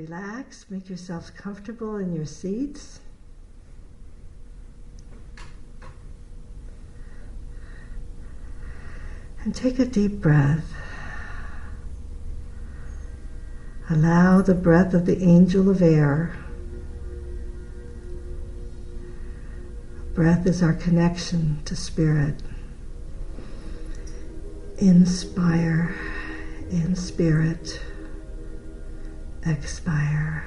relax, make yourselves comfortable in your seats. And take a deep breath. Allow the breath of the angel of air. Breath is our connection to spirit. Inspire in spirit. Expire.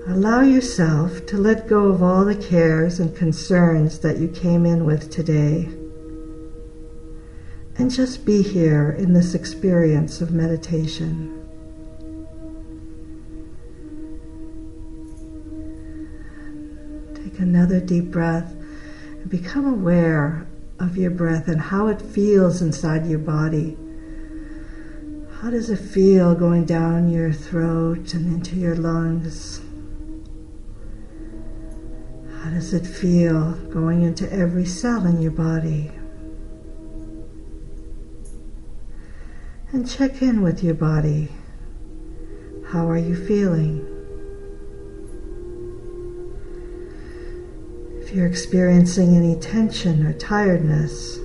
Allow yourself to let go of all the cares and concerns that you came in with today, and just be here in this experience of meditation. Take another deep breath and become aware of your breath and how it feels inside your body. How does it feel going down your throat and into your lungs? How does it feel going into every cell in your body? And check in with your body. How are you feeling? If you're experiencing any tension or tiredness,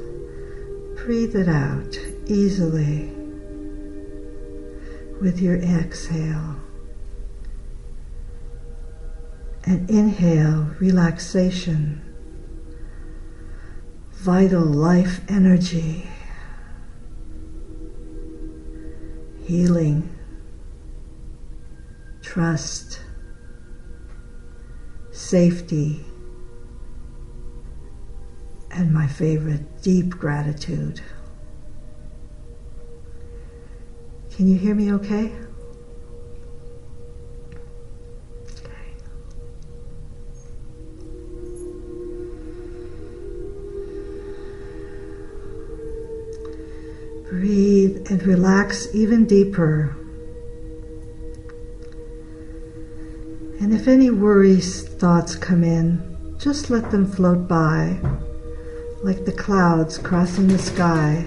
breathe it out easily with your exhale. And inhale relaxation, vital life energy, healing, trust, safety, and my favorite, deep gratitude. Can you hear me okay? Okay. Breathe and relax even deeper. And if any worries, thoughts come in, just let them float by, like the clouds crossing the sky.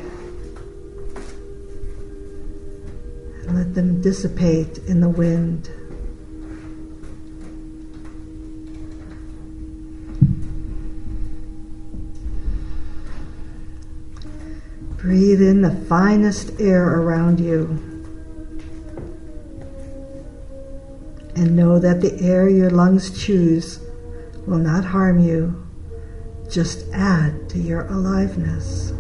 And let them dissipate in the wind. Breathe in the finest air around you. And know that the air your lungs choose will not harm you, just add to your aliveness.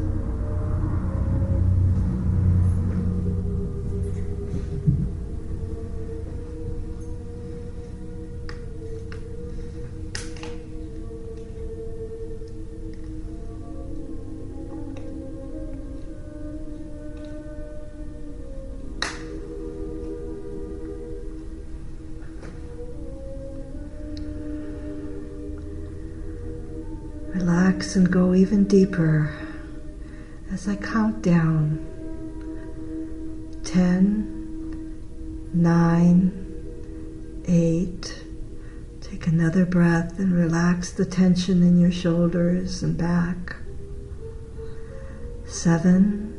Relax and go even deeper as I count down. 10, 9, 8. Take another breath and relax the tension in your shoulders and back. 7,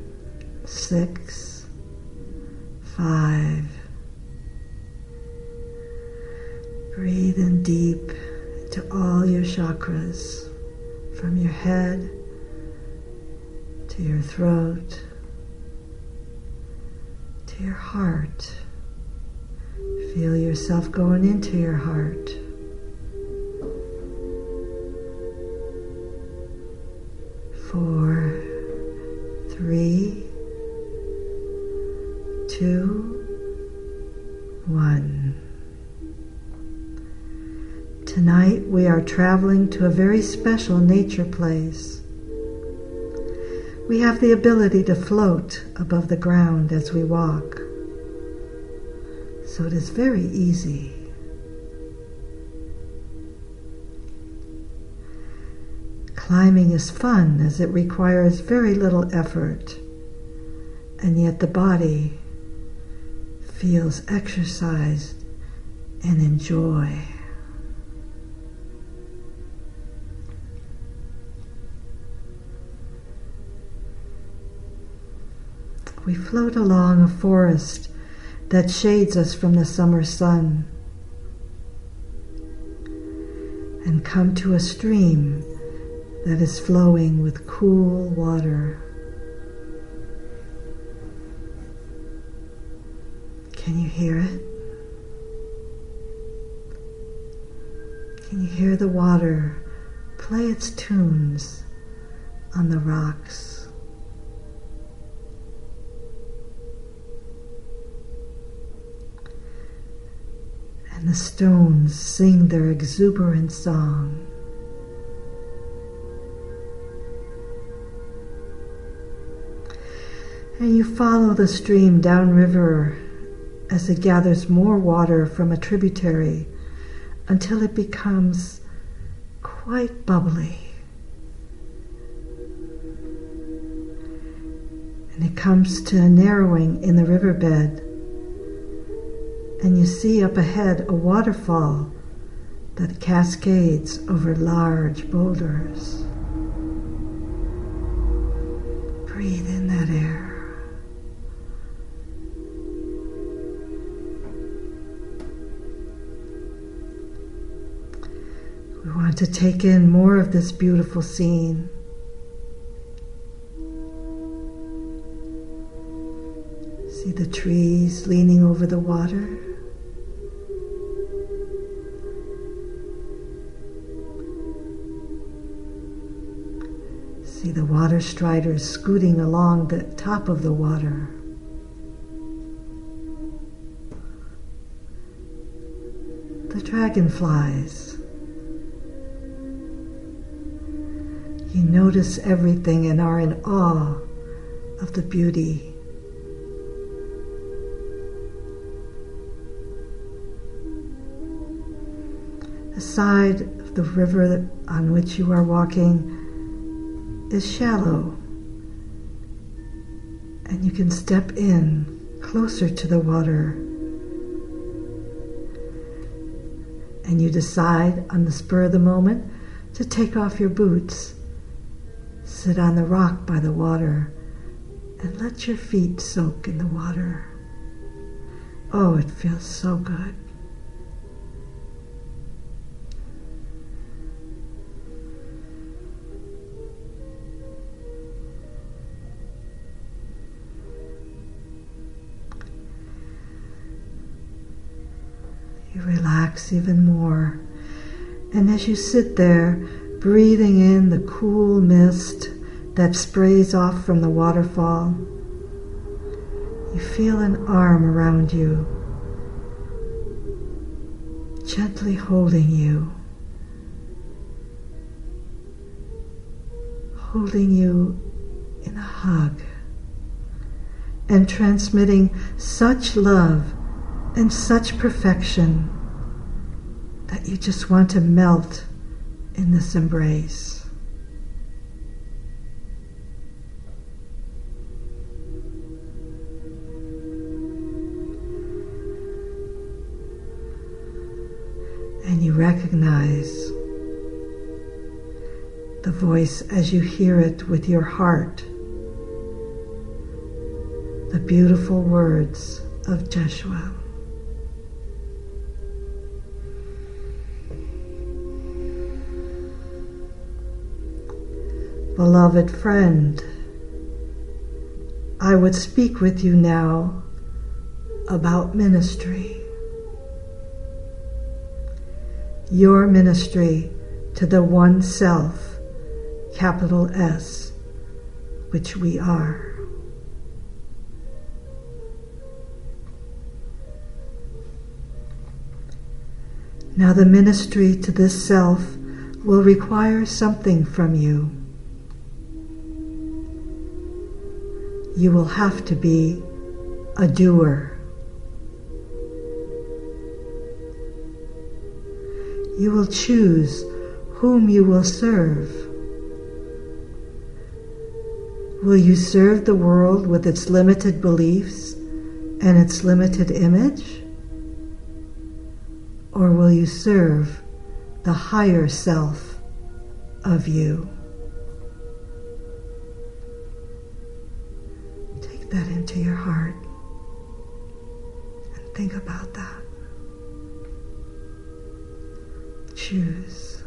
6, 5. Breathe in deep into all your chakras. From your head to your throat to your heart. Feel yourself going into your heart. Four, 3, 2, 1. Tonight we are traveling to a very special nature place. We have the ability to float above the ground as we walk, so it is very easy. Climbing is fun as it requires very little effort, and yet the body feels exercised and enjoy. We float along a forest that shades us from the summer sun, and come to a stream that is flowing with cool water. Can you hear it? Can you hear the water play its tunes on the rocks? And the stones sing their exuberant song. And you follow the stream downriver as it gathers more water from a tributary until it becomes quite bubbly. And it comes to a narrowing in the riverbed, and you see up ahead a waterfall that cascades over large boulders. Breathe in that air. We want to take in more of this beautiful scene. See the trees leaning over the water. See the water striders scooting along the top of the water. The dragonflies. You notice everything and are in awe of the beauty. The side of the river on which you are walking is shallow, and you can step in closer to the water. And you decide on the spur of the moment to take off your boots. Sit on the rock by the water and let your feet soak in the water. Oh, it feels so good. You relax even more, and as you sit there, breathing in the cool mist that sprays off from the waterfall, you feel an arm around you, gently holding you in a hug, and transmitting such love and such perfection that you just want to melt in this embrace. And you recognize the voice as you hear it with your heart, the beautiful words of Jeshua. Beloved friend, I would speak with you now about ministry. Your ministry to the one self, capital S, which we are. Now the ministry to this self will require something from you. You will have to be a doer. You will choose whom you will serve. Will you serve the world with its limited beliefs and its limited image? Or will you serve the higher self of you? Take that into your heart. Think about that. Choose.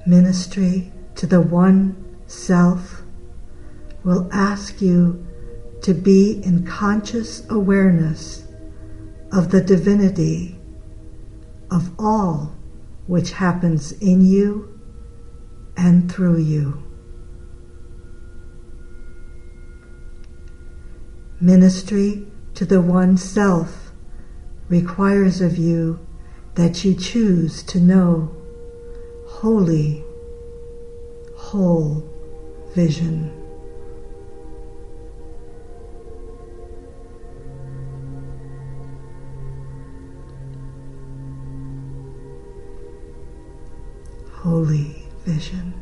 Ministry to the one self will ask you to be in conscious awareness of the divinity of all which happens in you and through you. Ministry to the one self requires of you that you choose to know holy, whole vision. Holy vision.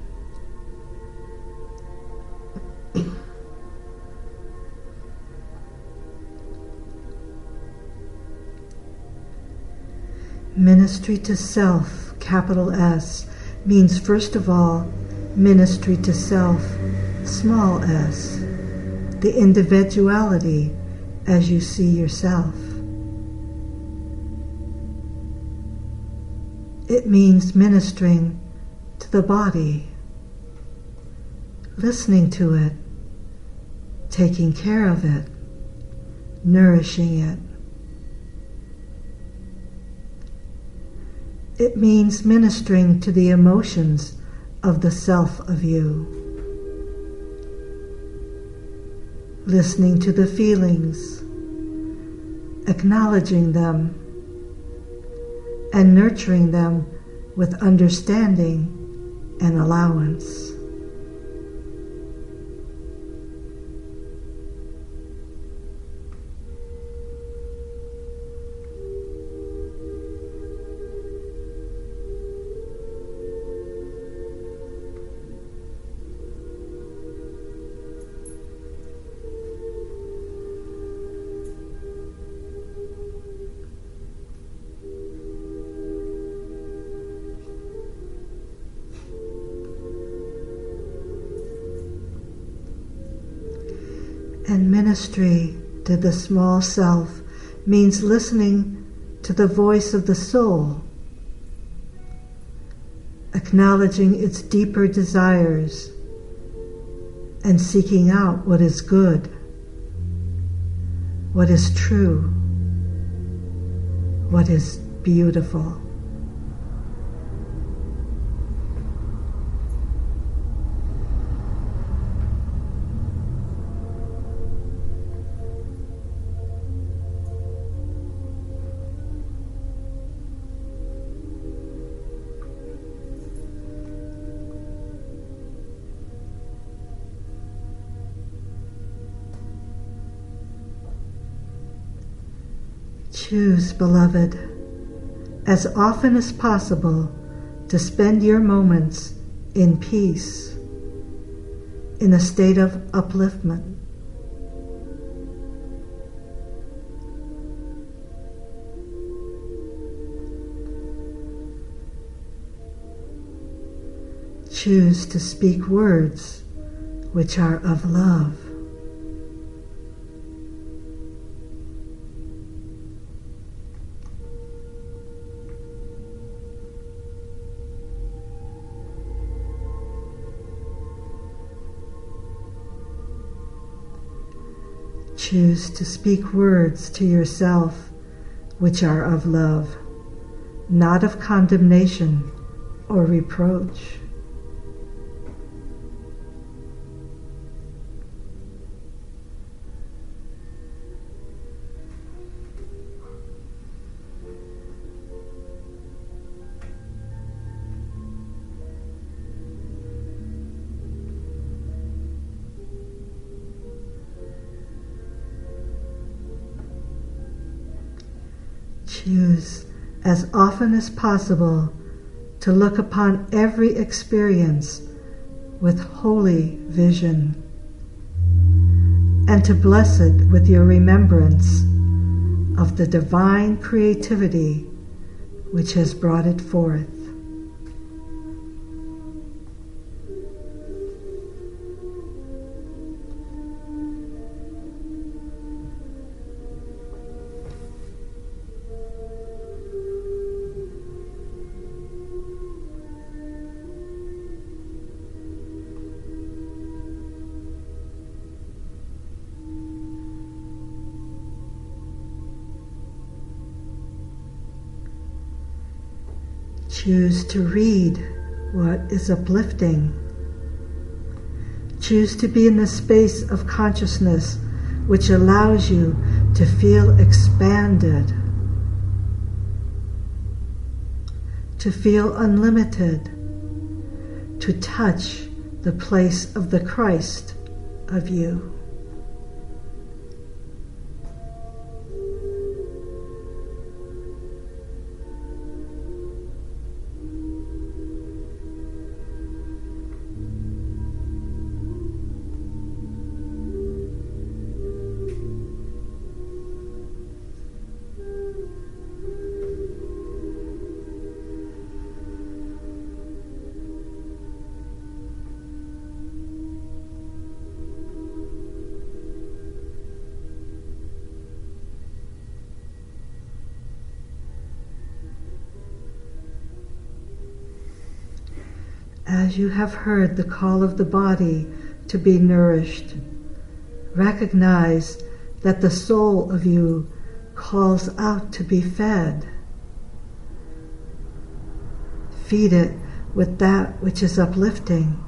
Ministry to self, capital S, means first of all ministry to self, small s, the individuality as you see yourself. It means ministering to the body, listening to it, taking care of it, nourishing it. It means ministering to the emotions of the self of you, listening to the feelings, acknowledging them, and nurturing them with understanding and allowance. And ministry to the small self means listening to the voice of the soul, acknowledging its deeper desires, and seeking out what is good, what is true, what is beautiful. Choose, beloved, as often as possible to spend your moments in peace, in a state of upliftment. Choose to speak words which are of love. Choose to speak words to yourself which are of love, not of condemnation or reproach. Choose as often as possible to look upon every experience with holy vision, and to bless it with your remembrance of the divine creativity which has brought it forth. Choose to read what is uplifting. Choose to be in the space of consciousness which allows you to feel expanded, to feel unlimited, to touch the place of the Christ of you. As you have heard the call of the body to be nourished, recognize that the soul of you calls out to be fed. Feed it with that which is uplifting,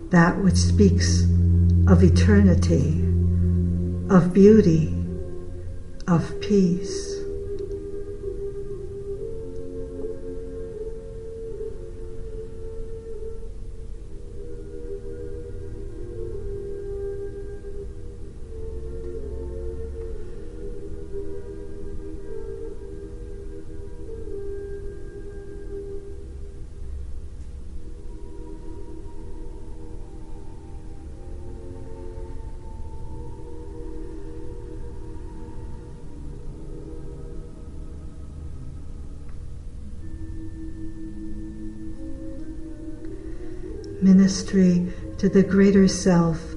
that which speaks of eternity, of beauty, of peace. Ministry to the greater self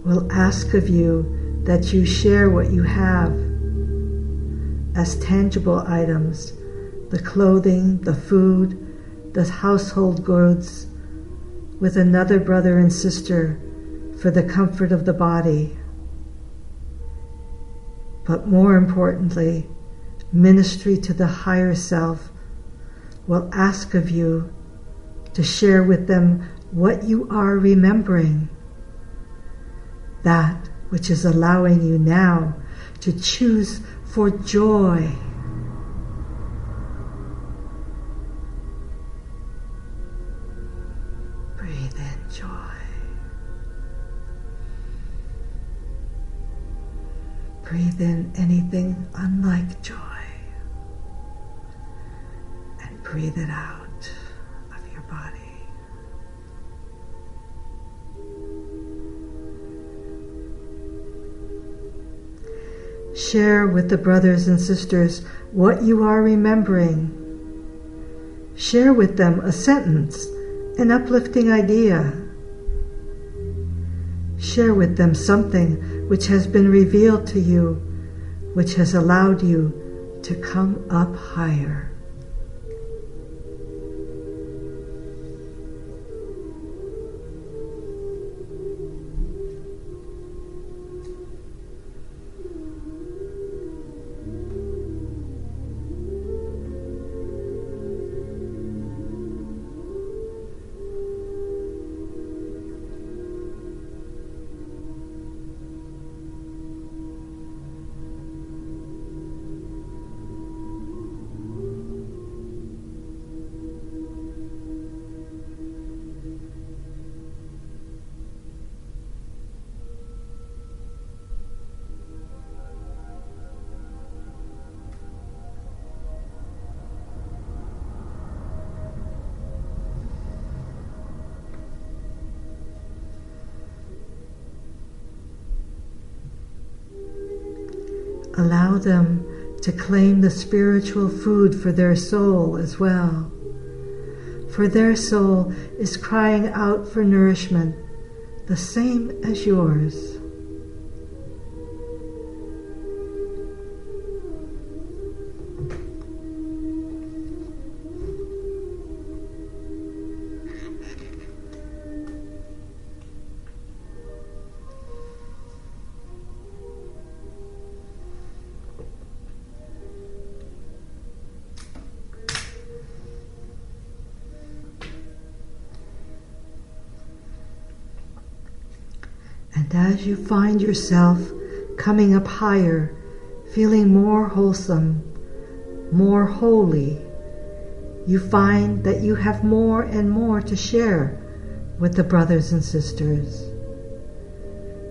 will ask of you that you share what you have as tangible items, the clothing, the food, the household goods, with another brother and sister for the comfort of the body. But more importantly, ministry to the higher self will ask of you to share with them what you are remembering, that which is allowing you now to choose for joy. Breathe in joy. Breathe in anything unlike joy, and breathe it out of your body. Share with the brothers and sisters what you are remembering. Share with them a sentence, an uplifting idea. Share with them something which has been revealed to you, which has allowed you to come up higher. Allow them to claim the spiritual food for their soul as well. For their soul is crying out for nourishment, the same as yours. And as you find yourself coming up higher, feeling more wholesome, more holy, you find that you have more and more to share with the brothers and sisters.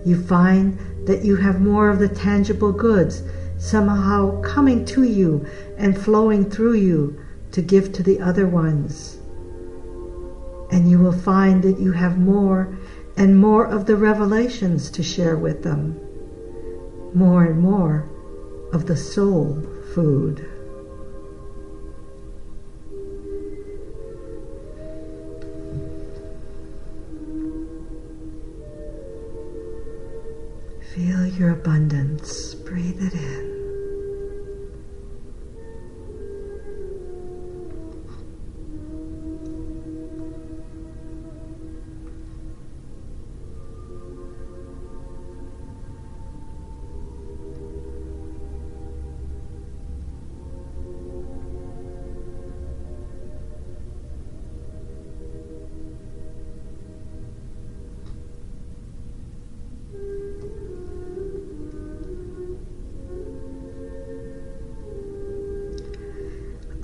You find that you have more of the tangible goods somehow coming to you and flowing through you to give to the other ones. And you will find that you have more and more of the revelations to share with them, more and more of the soul food. Feel your abundance. Breathe it in.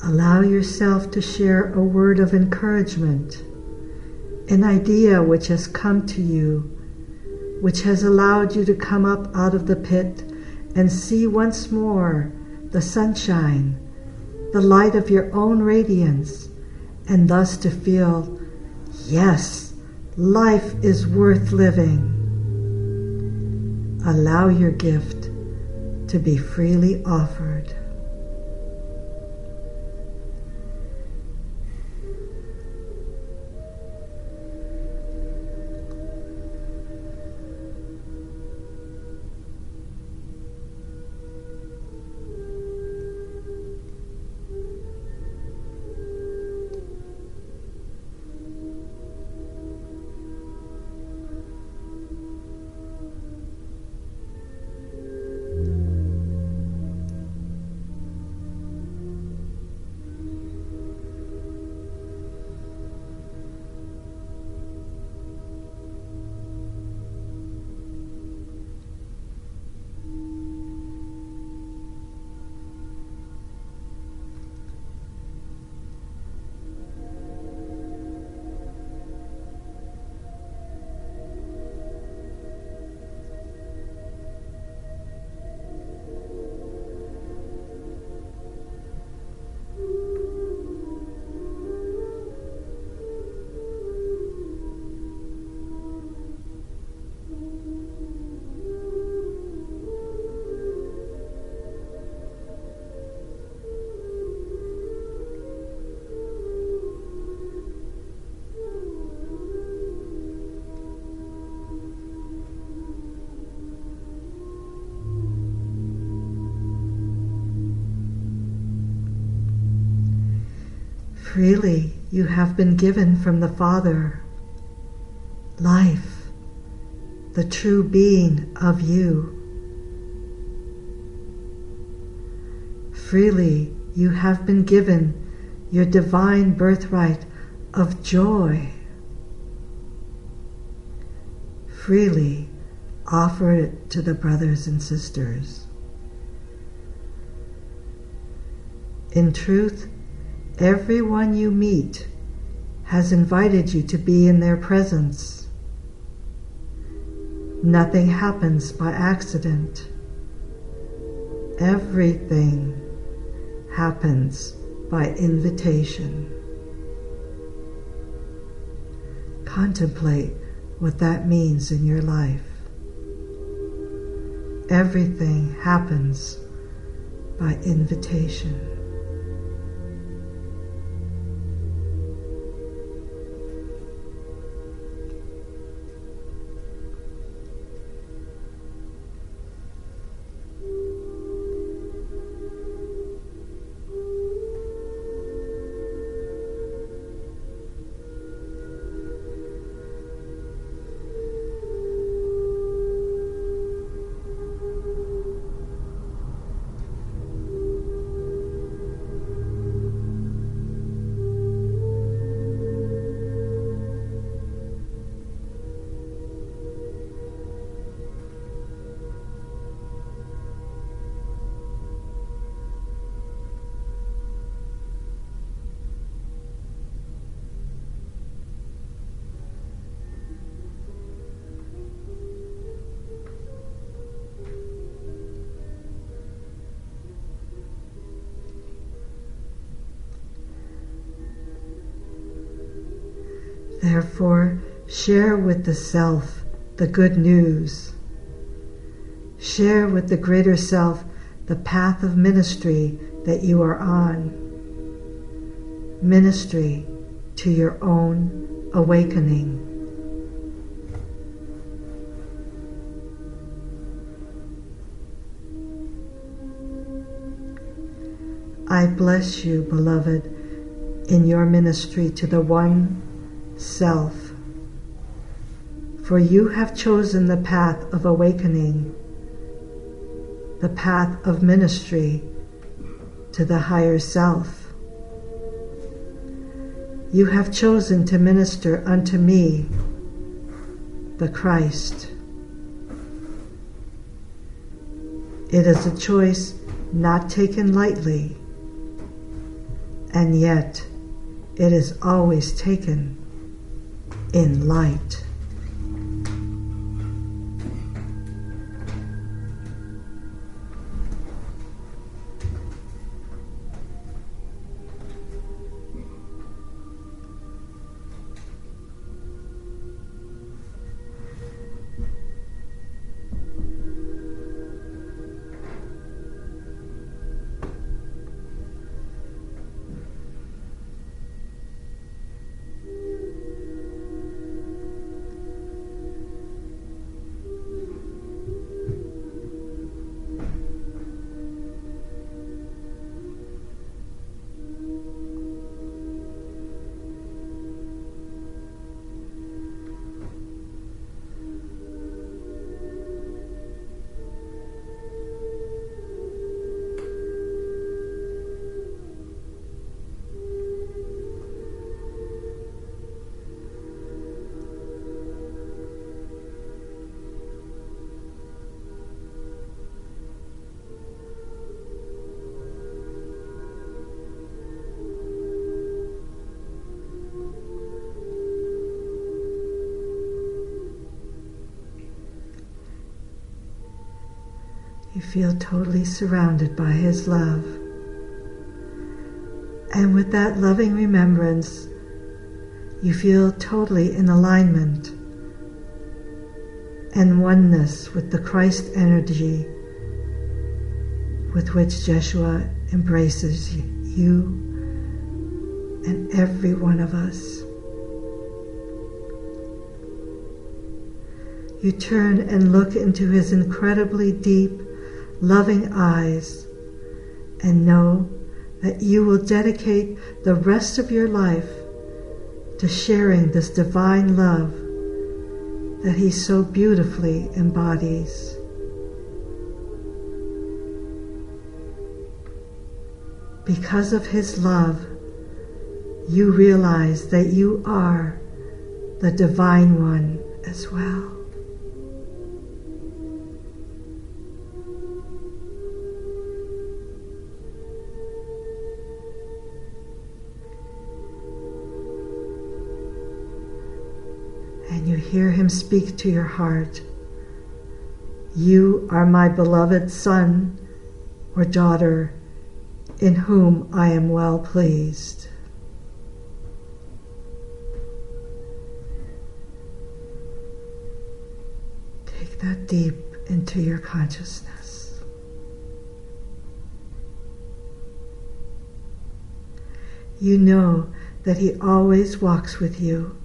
Allow yourself to share a word of encouragement, an idea which has come to you, which has allowed you to come up out of the pit and see once more the sunshine, the light of your own radiance, and thus to feel, yes, life is worth living. Allow your gift to be freely offered. Freely you have been given from the Father life, the true being of you. Freely you have been given your divine birthright of joy. Freely offer it to the brothers and sisters. In truth, everyone you meet has invited you to be in their presence. Nothing happens by accident. Everything happens by invitation. Contemplate what that means in your life. Everything happens by invitation. Therefore, share with the self the good news. Share with the greater self the path of ministry that you are on. Ministry to your own awakening. I bless you, beloved, in your ministry to the one self, for you have chosen the path of awakening, the path of ministry to the higher self. You have chosen to minister unto me, the Christ. It is a choice not taken lightly, and yet it is always taken in light. You feel totally surrounded by His love. And with that loving remembrance, you feel totally in alignment and oneness with the Christ energy with which Jeshua embraces you and every one of us. You turn and look into His incredibly deep, loving eyes and know that you will dedicate the rest of your life to sharing this divine love that He so beautifully embodies. Because of His love, you realize that you are the Divine One as well. And you hear Him speak to your heart. You are my beloved son or daughter, in whom I am well pleased. Take that deep into your consciousness. You know that He always walks with you,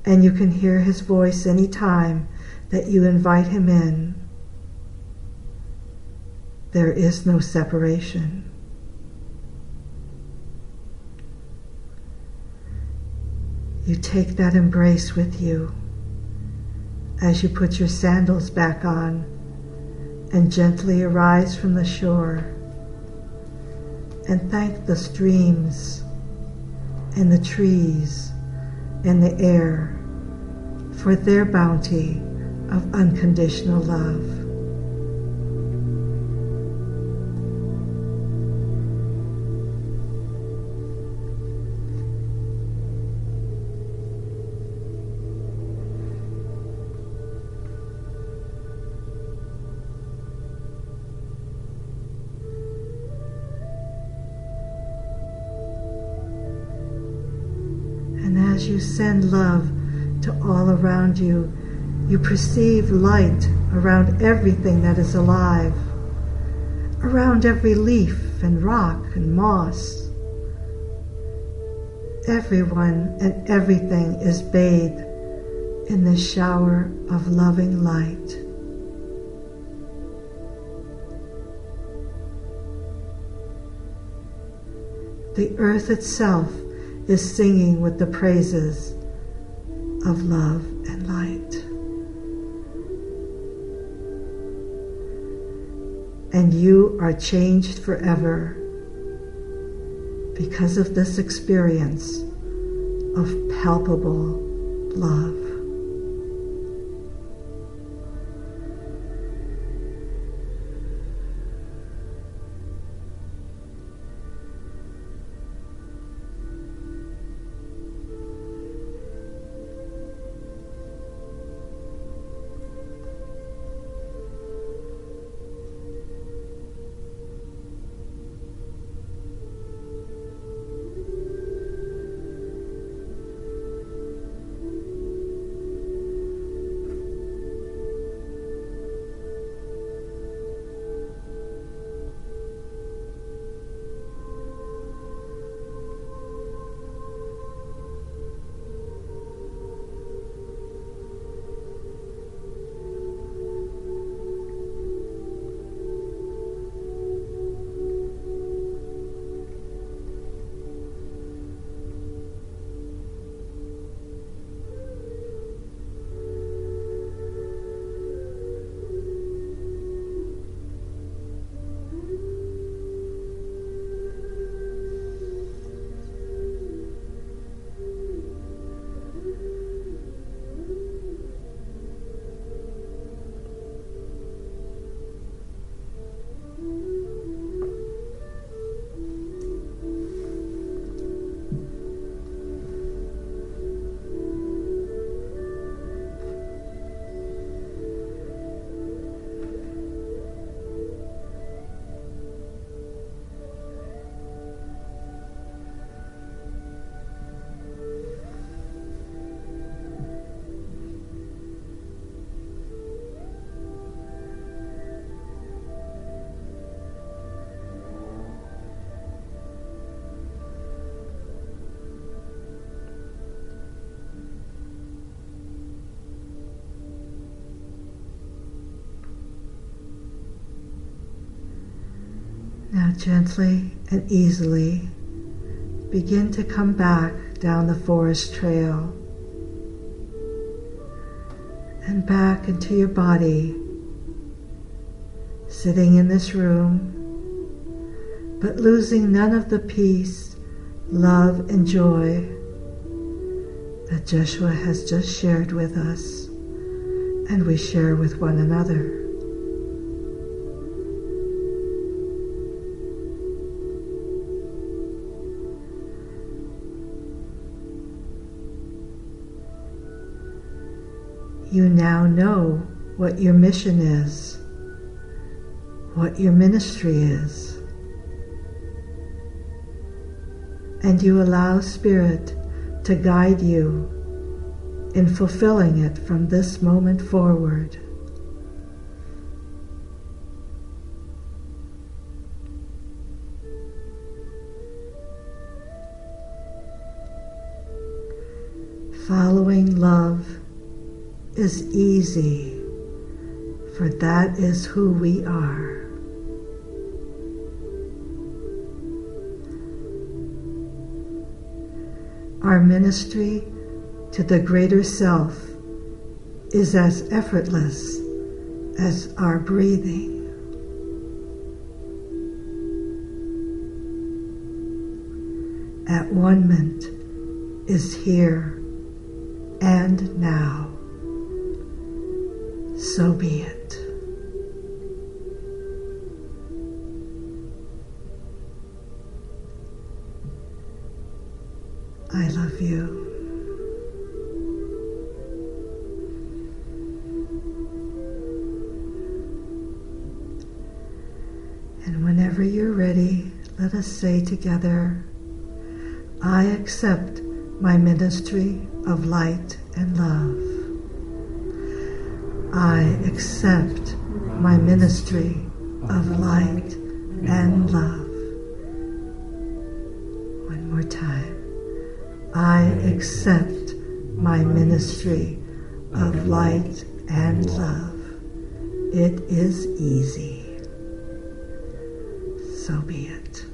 and you can hear His voice any time that you invite Him in. There is no separation. You take that embrace with you as you put your sandals back on and gently arise from the shore and thank the streams and the trees and the air for their bounty of unconditional love. As you send love to all around you, you perceive light around everything that is alive, around every leaf and rock and moss. Everyone and everything is bathed in this shower of loving light. The earth itself is singing with the praises of love and light. And you are changed forever because of this experience of palpable love. Now gently and easily begin to come back down the forest trail and back into your body, sitting in this room, but losing none of the peace, love, and joy that Jeshua has just shared with us and we share with one another. You now know what your mission is, what your ministry is, and you allow Spirit to guide you in fulfilling it from this moment forward. Following love is easy, for that is who we are. Our ministry to the greater self is as effortless as our breathing. At-one-ment is here and now. So be it. I love you. And whenever you're ready, let us say together, I accept my ministry of light and love. I accept my ministry of light and love. One more time. I accept my ministry of light and love. It is easy. So be it.